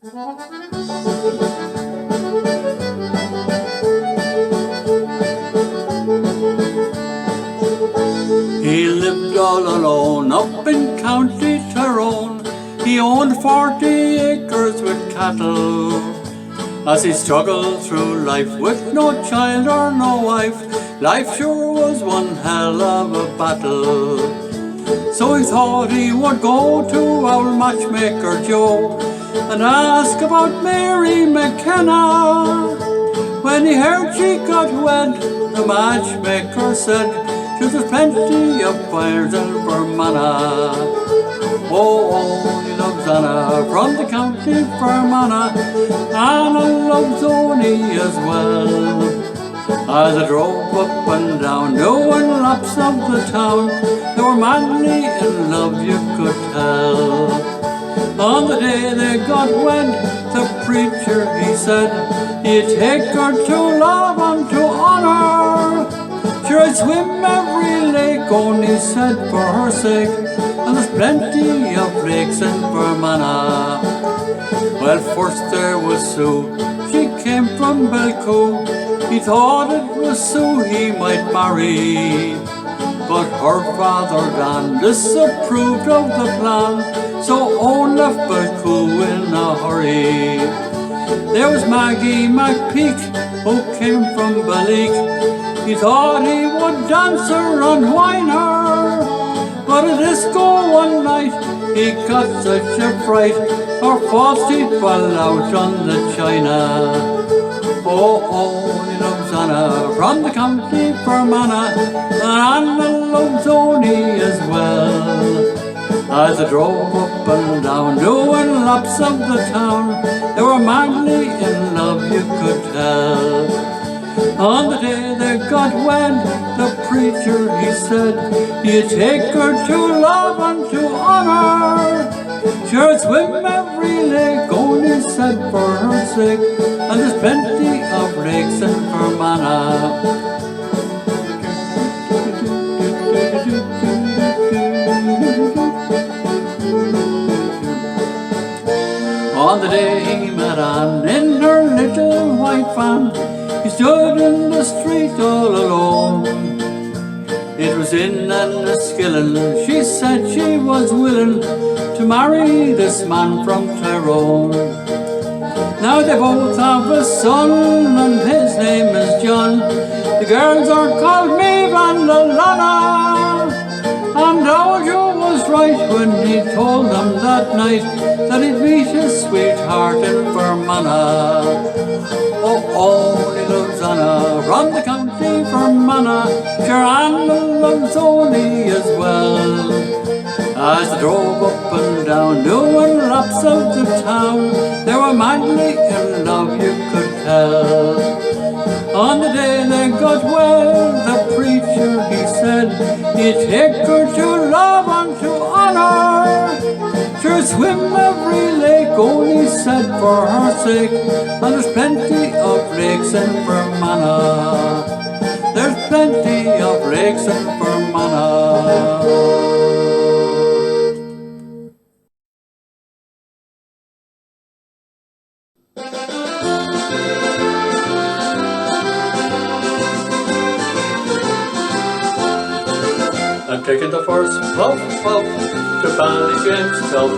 He lived all alone up in County Tyrone. He owned 40 acres with cattle. As he struggled through life with no child or no wife, life sure was one hell of a battle. So he thought he would go to old matchmaker Joe and ask about Mary McKenna. When he heard she got wed, the matchmaker said, "There's plenty of fires in Fermanagh." Oh, he loves Anna from the county Fermanagh. Anna loves Oni as well. As I drove up and down, doing laps of the town, they were madly in love, you could tell. On the day they got wed, the preacher, he said, he'd take her to love and to honor. Sure, I'd swim every lake, only said, for her sake, and there's plenty of lakes in Fermanagh. Well, first there was Sue, she came from Belcoo. He thought it was Sue he might marry, but her father Dan disapproved of the plan, so Owen left Belcoo in a hurry. There was Maggie McPeak, who came from Balleek. He thought he would dance her and whine her, but at disco one night he got such a fright, her false teeth fell out on the china. Oh, he loves Anna from the county Fermanagh, and Anna loves Oni as well. As I drove up and down, doing laps of the town, they were madly in love, you could tell. On the day they got wed, the preacher, he said, he'd take her to love and to honor. Sure, swim every lake, only said, for her sake, and there's plenty of lakes in Fermanagh. On the day he met Anne in her little white van, he stood in the street all alone. It was in Enniskillen, she said she was willing to marry this man from Tyrone. Now they both have a son, and his name is John. The girls are called Maeve and Alana. And Dowager was right when he told them that night that he'd meet his sweetheart in Fermanagh. Oh, he loves Anna from the county Fermanagh. Sure, Anna loves Oni as well. As they drove up and down, doing laps of the town, they were madly in love, you could tell. On the day they got well, the preacher, he said, he'd take her to love and to honor. Sure, swim every lake, only said, for her sake, and there's plenty of lakes in Fermanagh. There's plenty of lakes in Fermanagh. I'm taking the first puff to Ballyjames Gulf,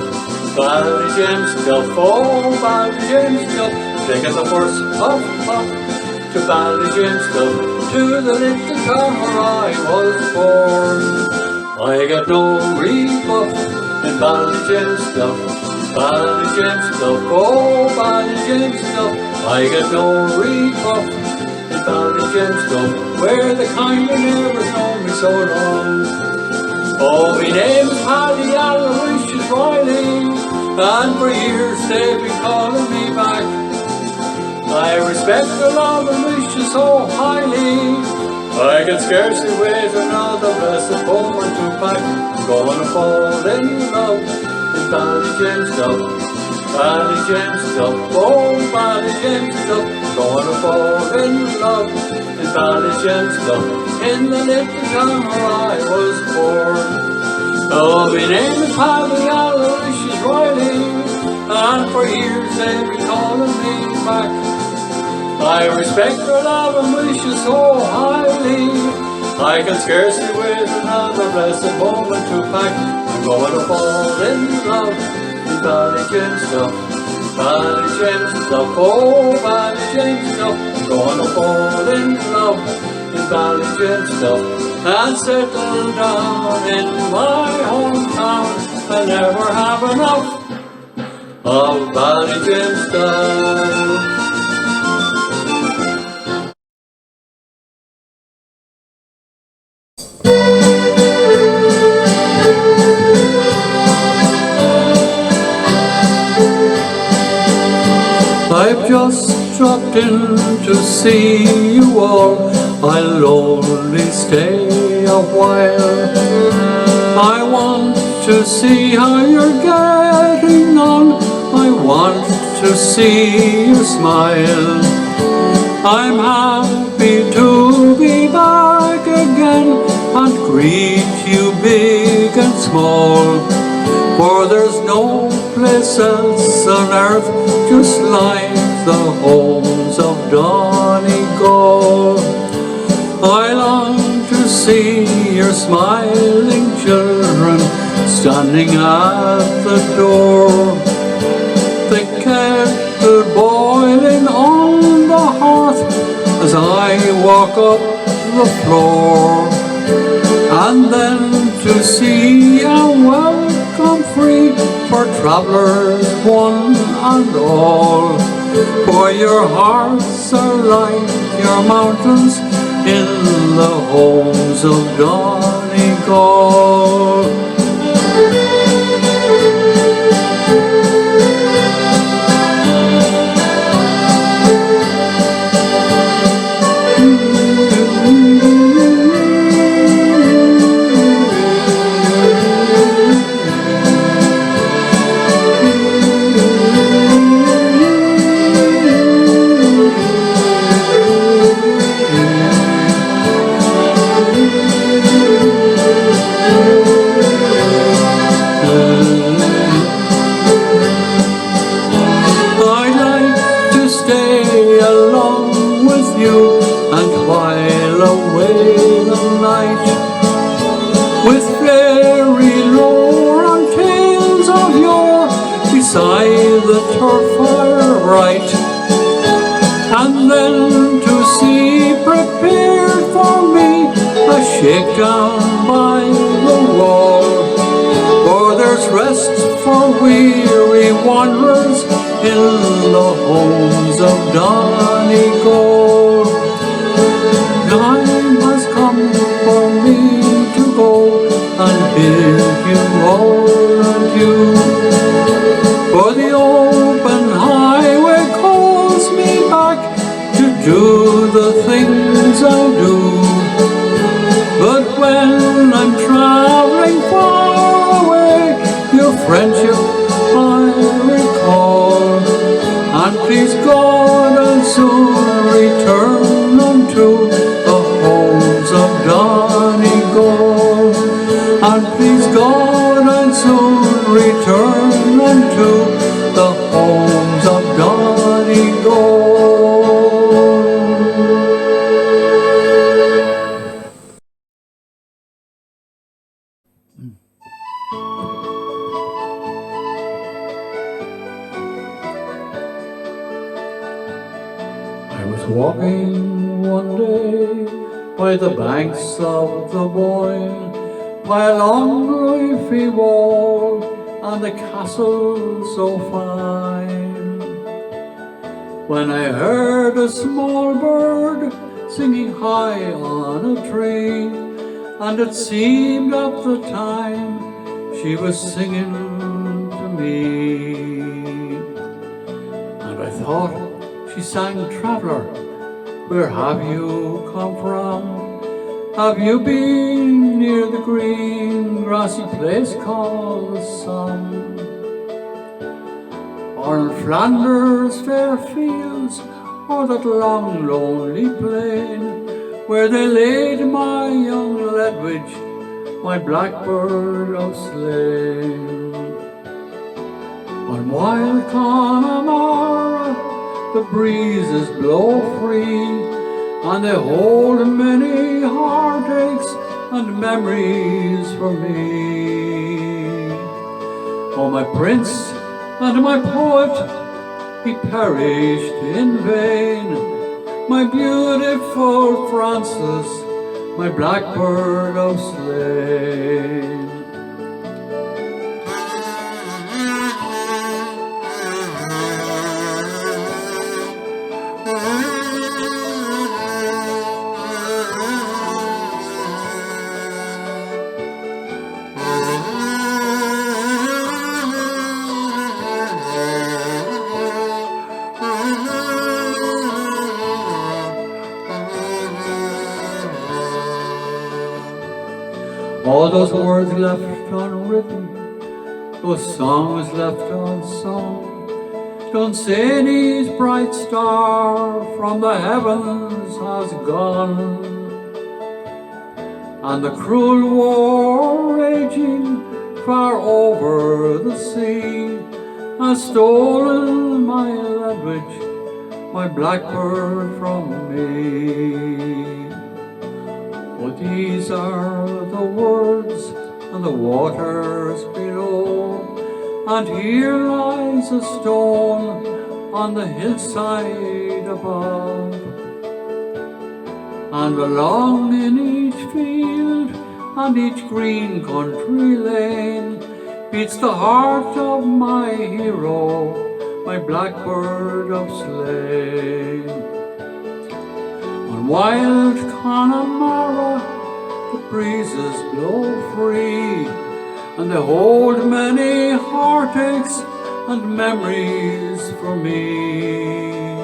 oh Ballyjames Gulf. Taking the first puff to Ballyjames Gulf, to the little town where I was born. I got no rebuff in Ballyjames Gulf, oh Ballyjames Gulf. I got no rebuff in Ballyjames Gulf, where the kind of never known me so long. Oh, my name is Paddy Aloysius Riley, and for years they've been calling me back. I respect the love and wish you so highly, I can scarcely wait another blessed moment to pack. I'm gonna fall in love in Ballyjames Gulf, oh Ballyjames Gulf. Gonna fall in love in Ballyjames Gulf, in the little town where I was born. Oh, my name is Paddy Aloysius Riley, and for years they've been calling me back. I respect her love and wish you so highly. I can scarcely wait another blessed moment to pack. I'm going to fall in love with Ballygym stuff. Ballygym stuff, oh Ballygym stuff. I'm going to fall in love with Ballygym stuff and settle down in my hometown and never have enough of Ballygym stuff. I've just dropped in to see you all. I'll only stay a while. I want to see how you're getting on. I want to see you smile. I'm happy to be back again and greet you big and small. For there's no place else on earth just like the homes of Donegal. I long to see your smiling children standing at the door. The kettle boiling on the hearth as I walk up the floor. And then to see a welcome free for travellers one and all. For your hearts are like your mountains in the homes of Donegal. And while away the night with fairy lore and tales of yore beside the turf fire bright, and then to see prepared for me a shakedown by the wall. For there's rest for weary wanderers in the homes of Donegal. Time has come for me to go and bid you all adieu. For the open highway calls me back to do the things I do. But when I'm traveling far away, your friendship I recall. And please God I'll soon return unto the homes of Donegal. And please God I'll soon return unto the homes of Donegal. I was walking one day by the banks of the Boyne, by a long leafy wall and a castle so fine, when I heard a small bird singing high on a tree, and it seemed at the time she was singing to me. And I thought she sang, "Traveller, where have you come from? Have you been near the green grassy place called the Sun? Or in Flanders' fair fields, or that long lonely plain, where they laid my young Ledwidge, my blackbird of slain? On On wild Connemara the breezes blow free, and they hold many heartaches and memories for me. Oh, my prince and my poet, he perished in vain. My beautiful Francis, my blackbird of Slane. All those words left unwritten, those songs left unsung, Dunsany's bright star from the heavens has gone, and the cruel war raging far over the sea has stolen my language, my blackbird from me. Oh, these are the words and the waters below, and here lies a stone on the hillside above, and along in each field and each green country lane beats the heart of my hero, my blackbird of Slane. On wild Connemara the breezes blow free, and they hold many heartaches and memories for me.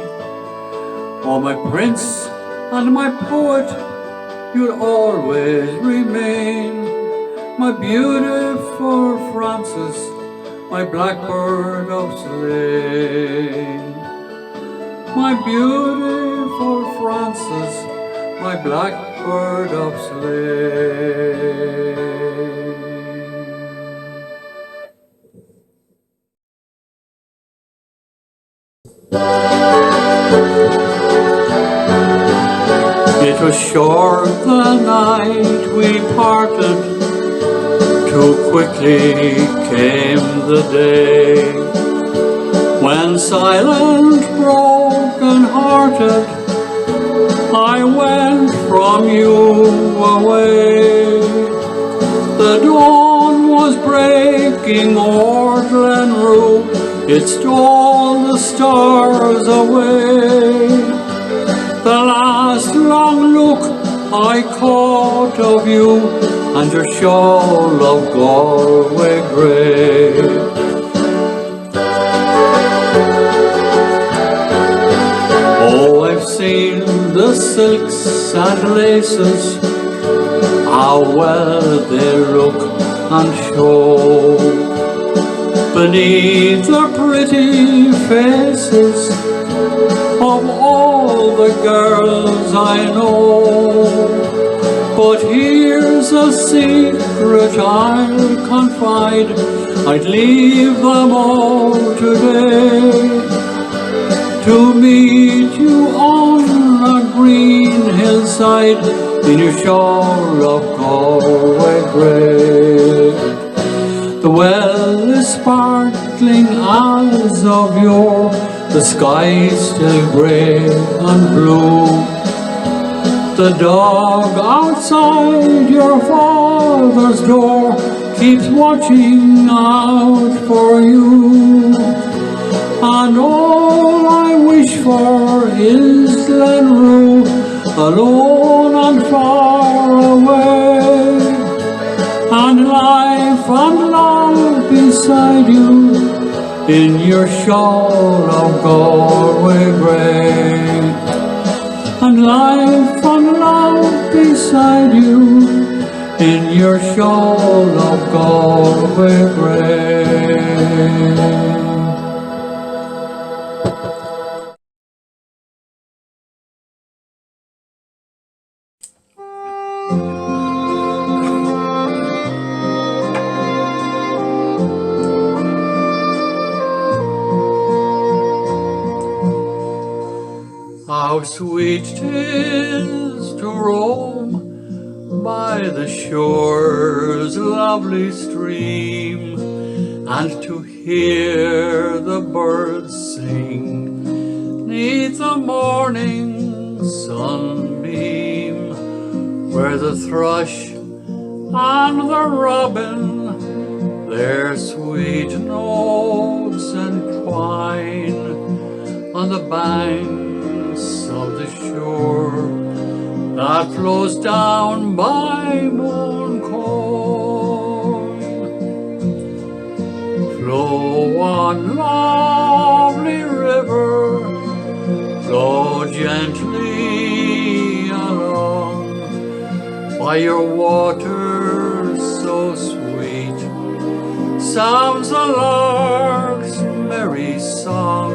Oh, my prince and my poet, you'll always remain, my beautiful Francis, my blackbird of Slane. My beautiful Francis, my blackbird of Slane. It was short the night we parted, too quickly came the day, when silent, broken-hearted, I went from you away. The dawn was breaking o'er Glenrue, it stole the stars away. The last long look I caught of you, and your shawl of Galway grey. Oh, I've seen the silks and laces, how well they look and show beneath the pretty faces of all the girls I know. But here's a secret I'll confide, I'd leave them all today to meet you on a green hillside in your shawl of Galway grey. The well is sparkling as of yore, the sky's still grey and blue. The dog outside your father's door keeps watching out for you, and all I wish for is Glenrue, alone and far away, and life and love beside you in your shawl of Galway grey, and life and love beside you in your shawl of Galway grey. How sweet 'tis to roam by the shore's lovely stream, and to hear the birds sing 'neath the morning sunbeam, where the thrush and the robin their sweet notes entwine on the banks of the shore that flows down by Mooncoin. Flow on, lovely river, flow gently along by your waters so sweet. Sounds the lark's merry song.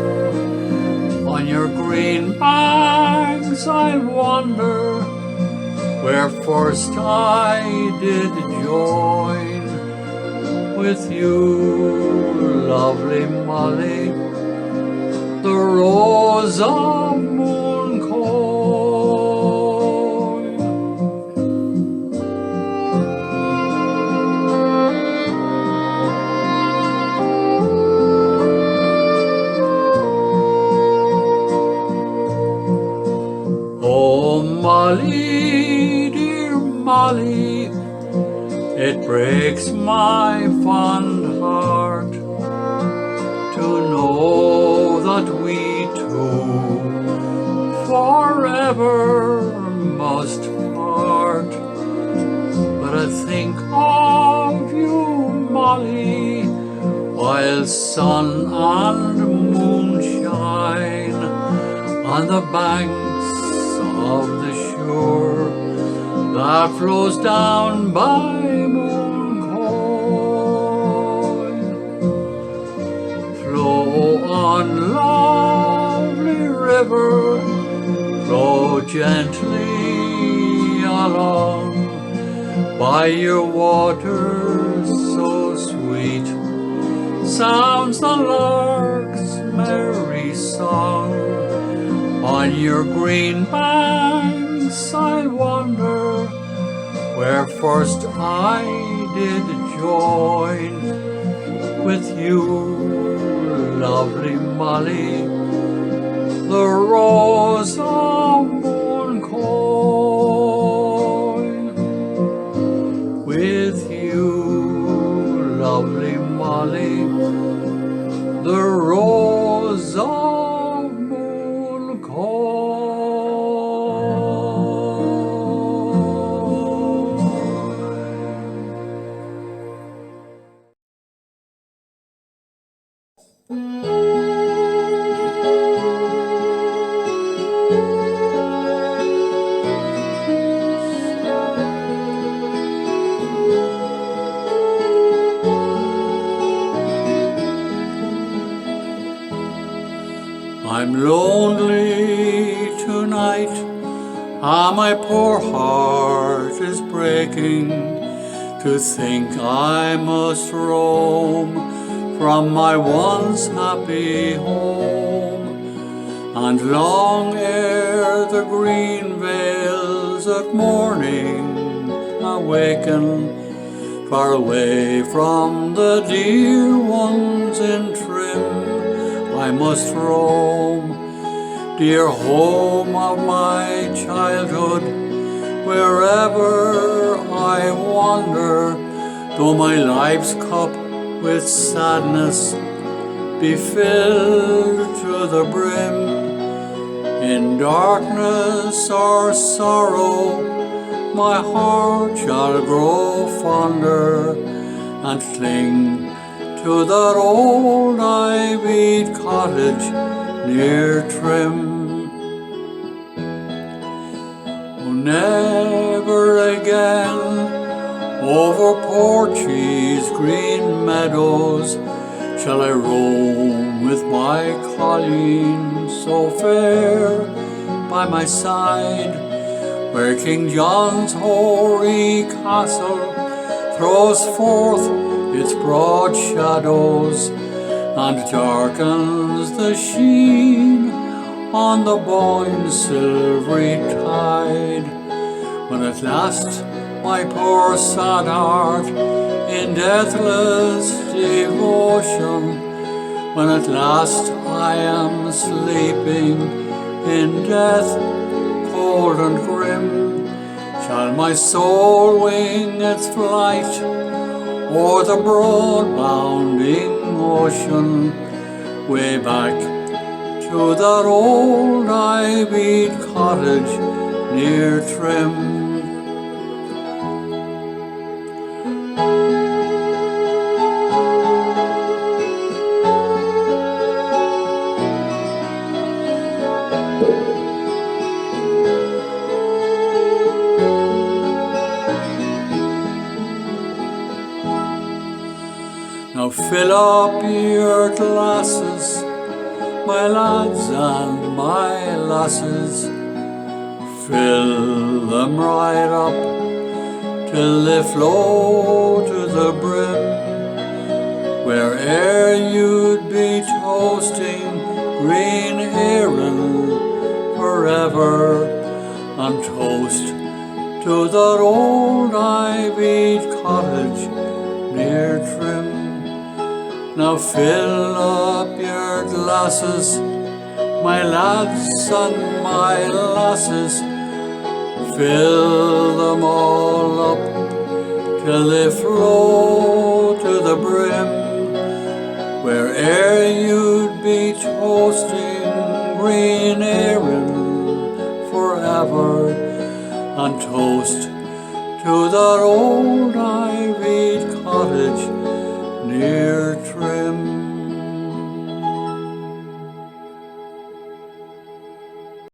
On your green banks I wander, where first I did join with you, lovely Molly, the rose of Mooncoin. Oh, Molly, dear Molly, it breaks my fond heart to know that we two forever must part. But I think of you, Molly, while sun and moon shine on the banks of the shore that flows down by Mooncoin. Flow on, lovely river, flow gently along by your waters so sweet. Sounds the lark's merry song. On your green banks I wander, where first I did join with you, lovely Molly, the rose of Mooncoin. With you, lovely Molly, the rose of I'm lonely tonight, my poor heart is breaking to think I must roam from my once happy home, and long ere the green veils at morning awaken, far away from the dear ones in trim, I must roam, dear home of my childhood, wherever I wander, though my life's cup with sadness be filled to the brim. In darkness or sorrow, my heart shall grow fonder, and cling to that old ivied cottage near Trim. Oh, never again over Porchy's green meadows shall I roam with my Colleen so fair by my side, where King John's hoary castle throws forth its broad shadows and darkens the sheen on the Boyne's silvery tide. When at last my poor sad heart in deathless devotion, when at last I am sleeping in death cold and grim, shall my soul wing its flight o'er the broad bounding ocean, way back to that old ivied cottage near Trim. Now fill up your glasses, my lads and my lasses, fill them right up till they flow to the brim. Where'er you'd be toasting green Erin forever, and toast to that old ivied cottage near Trim. Now fill up your glasses, my lads and my lasses, fill them all up till they flow to the brim. Where'er you'd be toasting green Erin forever, and toast to that old ivied cottage near Trim.